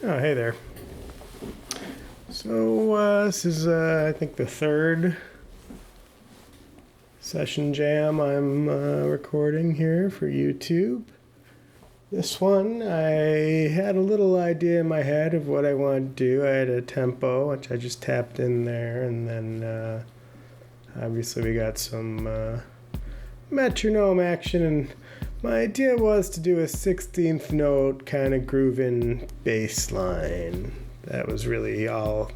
Oh, hey there. So, this is, I think, the third session jam I'm recording here for YouTube. This one, I had a little idea in my head of what I wanted to do. I had a tempo, which I just tapped in there, and then obviously we got some metronome action, and my idea was to do a 16th note kind of grooving bass line. That was really all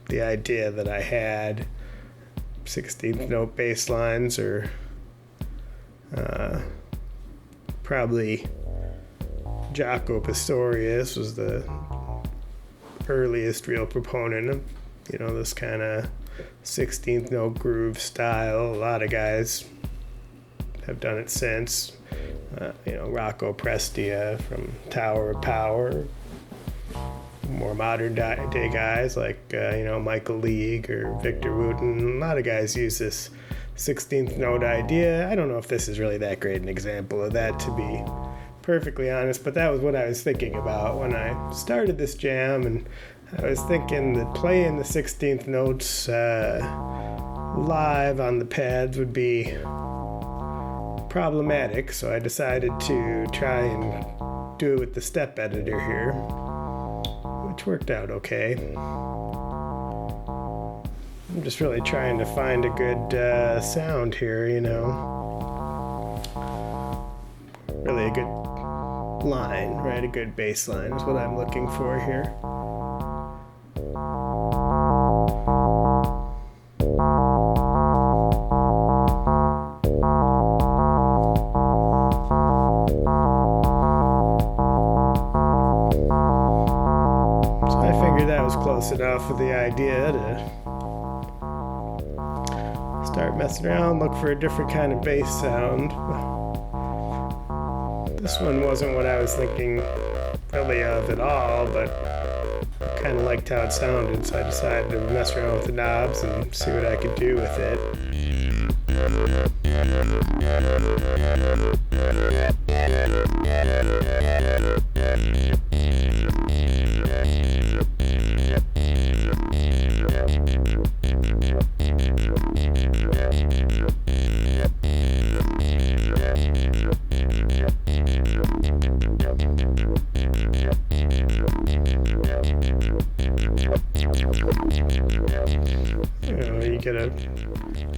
the idea that I had. 16th note bass lines are probably Jaco Pastorius was the earliest real proponent of, this kind of 16th note groove style. A lot of guys have done it since. Rocco Prestia from Tower of Power. More modern day guys like, Michael League or Victor Wooten. A lot of guys use this 16th note idea. I don't know if this is really that great an example of that, to be perfectly honest, but that was what I was thinking about when I started this jam, and I was thinking that playing the 16th notes live on the pads would be problematic, so I decided to try and do it with the step editor here, which worked out okay. I'm just really trying to find a good sound here, really a good line, right? A good bass line is what I'm looking for here. That was close enough with the idea to start messing around, look for a different kind of bass sound. This one wasn't what I was thinking really of at all, but I kind of liked how it sounded, so I decided to mess around with the knobs and see what I could do with it.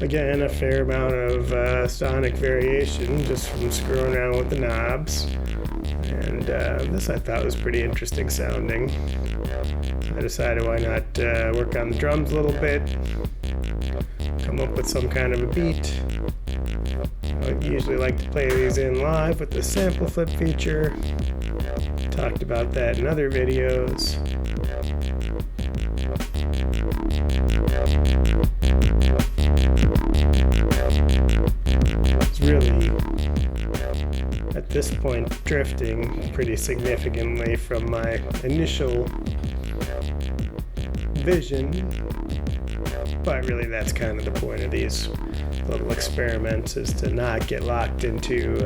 You get a fair amount of sonic variation just from screwing around with the knobs, and this I thought was pretty interesting sounding. I decided why not work on the drums a little bit, come up with some kind of a beat. I usually like to play these in live with the sample flip feature. Talked about that in other videos. It's really, at this point, drifting pretty significantly from my initial vision, but really that's kind of the point of these little experiments, is to not get locked into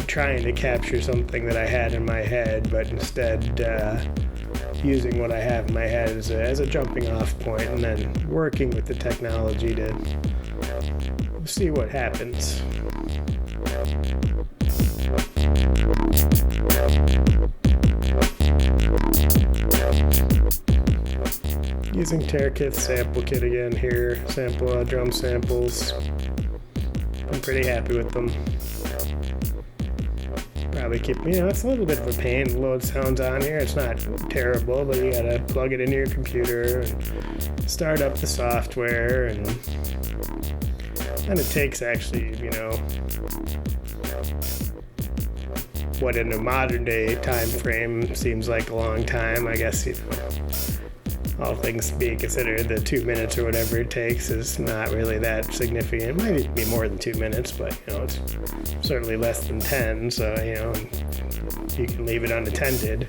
trying to capture something that I had in my head, but instead using what I have in my head as a jumping off point, and then working with the technology to see what happens. Using TerraKit's sample kit again here, drum samples. I'm pretty happy with them. Probably keep, it's a little bit of a pain to load sounds on here. It's not terrible, but you gotta plug it into your computer and start up the software, and it takes actually, what in a modern day time frame seems like a long time. I guess, all things being considered, the 2 minutes or whatever it takes is not really that significant. It might be more than 2 minutes, but it's certainly less than 10, so you can leave it unattended.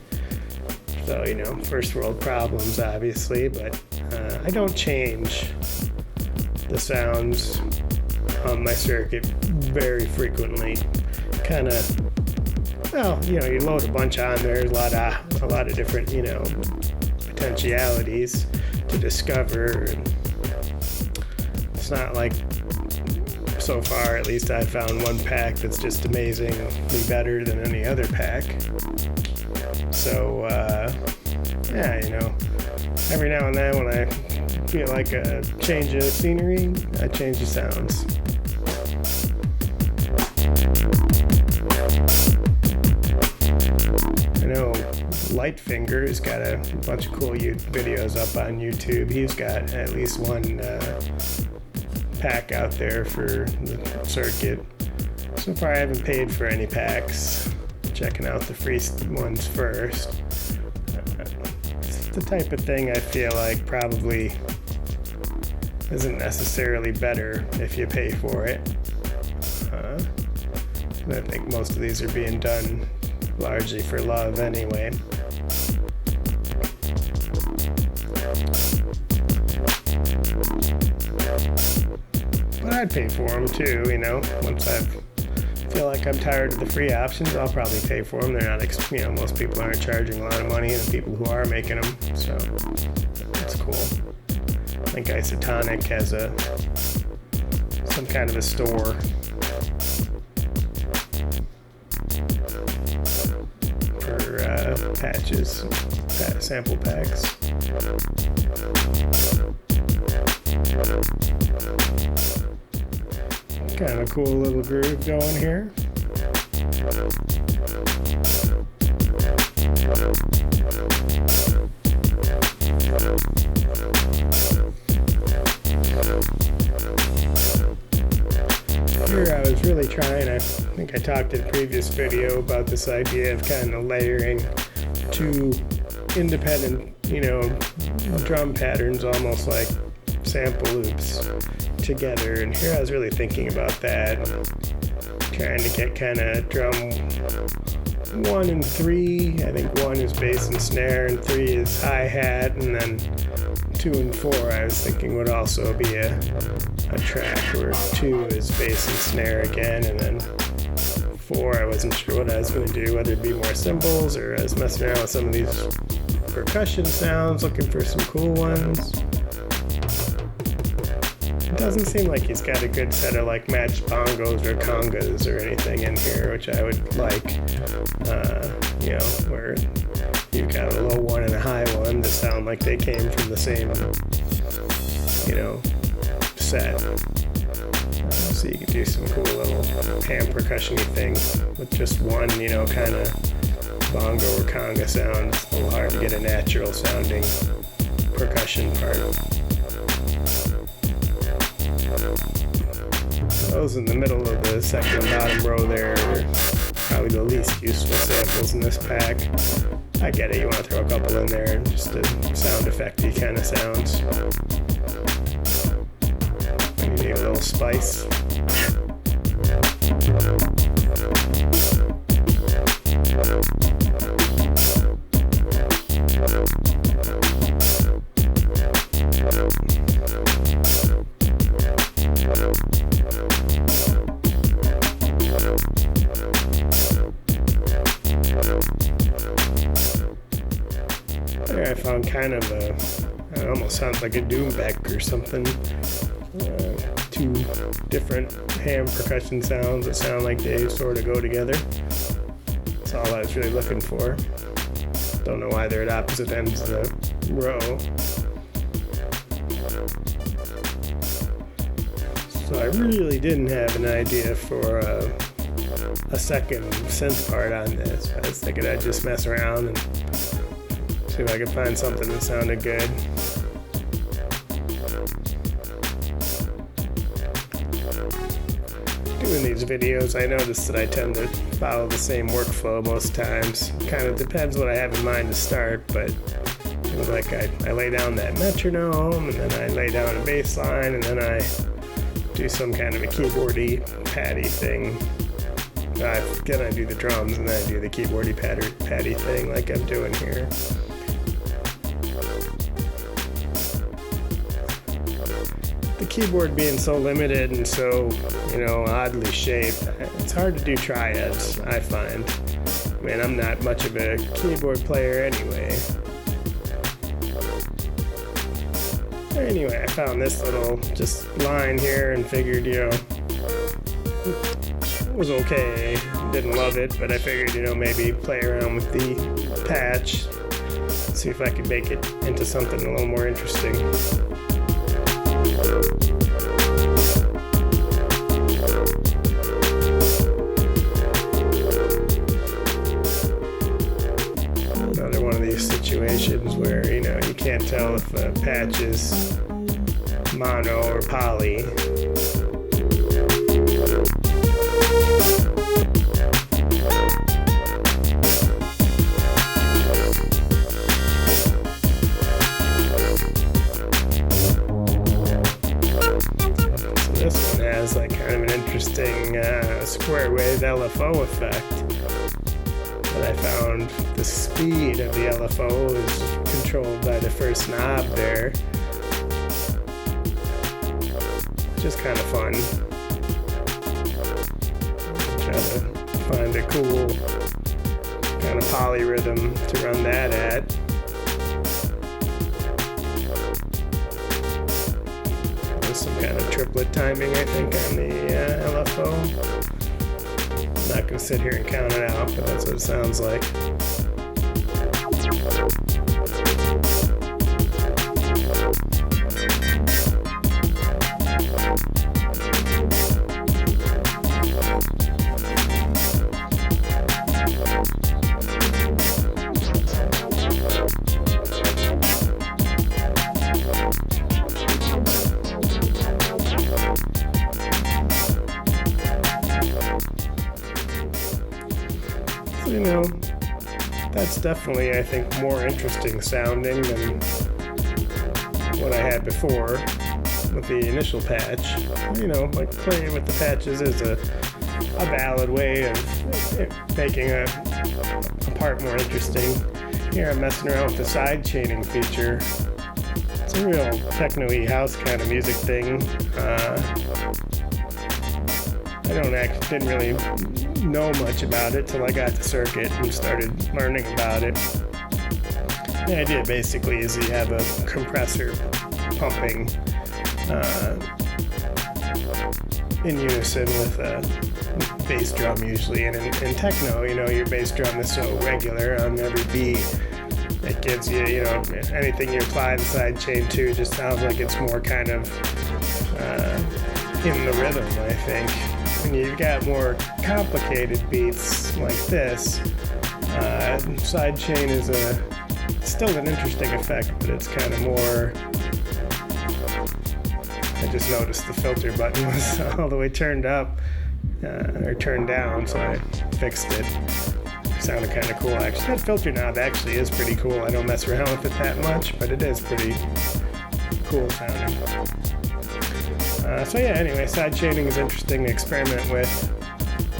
So first world problems obviously, but I don't change the sounds on my circuit very frequently. Kind of well, you know, you load a bunch on there. There's a lot of different, you know, potentialities to discover. And it's not like, so far at least, I've found one pack that's just amazingly better than any other pack. So yeah, you know, every now and then when I feel like a change of scenery, I change the sounds. I know Lightfinger's got a bunch of cool videos up on YouTube. He's got at least one pack out there for the circuit. So far I haven't paid for any packs. Checking out the free ones first. It's the type of thing I feel like probably isn't necessarily better if you pay for it. I think most of these are being done largely for love anyway. But I'd pay for them too, you know. Once I feel like I'm tired of the free options, I'll probably pay for them. They're not, you know, most people aren't charging a lot of money, and the people who are making them, so that's cool. I think Isotonic has some kind of a store for patches, sample packs. Kind of a cool little groove going here. Here I was really trying, I think I talked in a previous video about this idea of kind of layering two independent, you know, drum patterns, almost like sample loops together. And here I was really thinking about that, trying to get kind of drum 1 and 3. I think 1 is bass and snare and 3 is hi-hat, and then 2 and 4 I was thinking would also be a track where 2 is bass and snare again, and then 4 I wasn't sure what I was going to do, whether it be more cymbals, or I was messing around with some of these percussion sounds, looking for some cool ones. It doesn't seem like he's got a good set of like matched bongos or congas or anything in here, which I would like. You know, where you've got a low one and a high one that sound like they came from the same, you know, set. So you can do some cool little ham percussion-y things with just one, you know, kind of bongo or conga sound. It's a little hard to get a natural sounding percussion part. Those in the middle of the second bottom row there are probably the least useful samples in this pack. I get it, you want to throw a couple in there, just the sound effect-y kind of sounds. You need a little spice. There I found kind of it almost sounds like a doombeck or something. 2 different ham percussion sounds that sound like they sort of go together. That's all I was really looking for. Don't know why they're at opposite ends of the row. So I really didn't have an idea for a second synth part on this. I was thinking I'd just mess around and see if I could find something that sounded good. Doing these videos, I noticed that I tend to follow the same workflow most times. Kind of depends what I have in mind to start, but it was like I lay down that metronome, and then I lay down a bass line, and then I do some kind of a keyboardy patty thing. Then I do the drums, and then I do the keyboardy patty thing like I'm doing here. The keyboard being so limited and so, you know, oddly shaped, it's hard to do triads, I find. mean, I'm not much of a keyboard player anyway. Anyway, I found this little just line here and figured, it was okay. Didn't love it, but I figured, maybe play around with the patch, see if I could make it into something a little more interesting. Another one of these situations where, you can't tell if a patch is mono or poly. This one has like kind of an interesting square wave LFO effect. But I found the speed of the LFO is controlled by the first knob there. Which is kind of fun. Try to find a cool kind of polyrhythm to run that at. Some kind of triplet timing, I think, on the LFO. I'm not going to sit here and count it out, but that's what it sounds like. That's definitely, I think, more interesting sounding than what I had before with the initial patch. Like playing with the patches is a valid way of making a part more interesting. Here I'm messing around with the side chaining feature. It's a real techno-y house kind of music thing. I didn't really know much about it till I got to Circuit and started learning about it. The idea basically is you have a compressor pumping in unison with a bass drum usually. And in techno, your bass drum is so regular on every beat. It gives you, anything you apply the side chain to just sounds like it's more kind of in the rhythm, I think. When you've got more complicated beats like this, side chain is still an interesting effect, but it's kind of more. I just noticed the filter button was all the way turned up or turned down, so I fixed it. Sounded kind of cool, actually. That filter knob actually is pretty cool. I don't mess around with it that much, but it is pretty cool sounding. So yeah, anyway, side chaining is interesting to experiment with.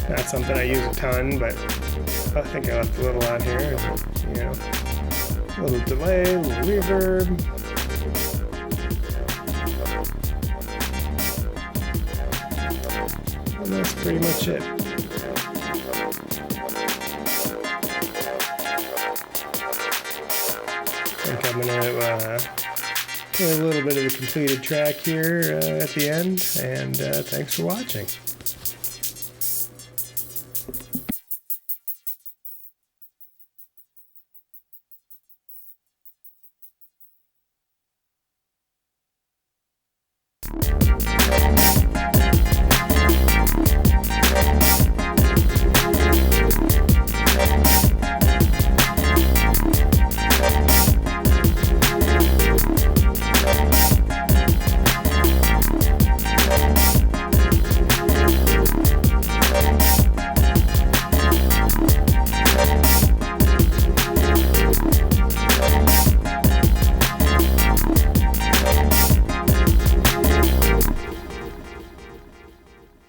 Not something I use a ton, but I think I left a little on here. A little delay, a little reverb. And that's pretty much it. I think I'm going to play a little bit of the completed track here at the end, and thanks for watching.